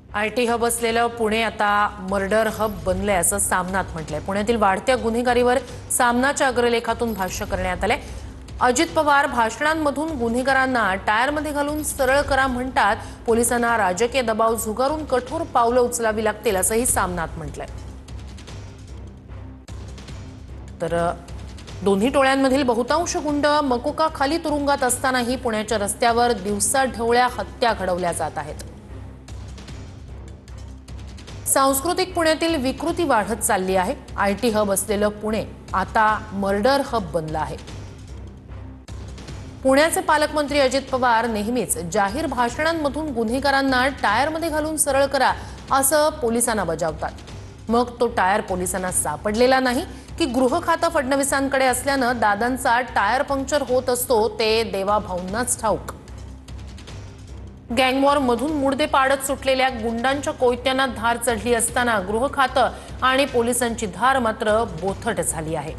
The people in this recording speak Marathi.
आयटी हब असलेलं पुणे आता मर्डर हब बनलंय असं सामनात म्हटलंय। पुण्यातील वाढत्या गुन्हेगारीवर सामनाच्या अग्रलेखातून भाष्य करण्यात आलंय। अजित पवार भाषणांमधून गुन्हेगारांना टायरमध्ये घालून सरळ करा म्हणतात। पोलिसांना राजकीय दबाव झुगारून कठोर पावलं उचलावी लागतील असंही सामनात म्हटलंय। तर दोन्ही टोळ्यांमधील बहुतांश गुंड मकोका खाली तुरुंगात असतानाही पुण्याच्या रस्त्यावर दिवसाढवळ्या हत्या घडवल्या जात आहेत। सांस्कृतिक पुण्यातील विकृती वाढत चालली आहे। आयटी हब असलेलं पुणे आता मर्डर हब बनलं आहे। पुण्याचे पालकमंत्री अजित पवार नेहमीच जाहीर भाषणांमधून गुन्हेगारांना टायरमध्ये घालून सरळ करा असं पोलिसांना बजावतात। मग तो टायर पोलिसांना सापडलेला नाही की गृह खातं फडणवीसांकडे असल्यानं दादांचा टायर पंक्चर होत असतो ते देवाभाऊंनाच ठाऊक। गँगवॉर मधून मुर्दे पाडत सुटलेल्या गुंडांच्या कोयत्यांना धार चढली असताना गृह खातं आणि पोलिसांची धार मात्र बोथट झाली आहे।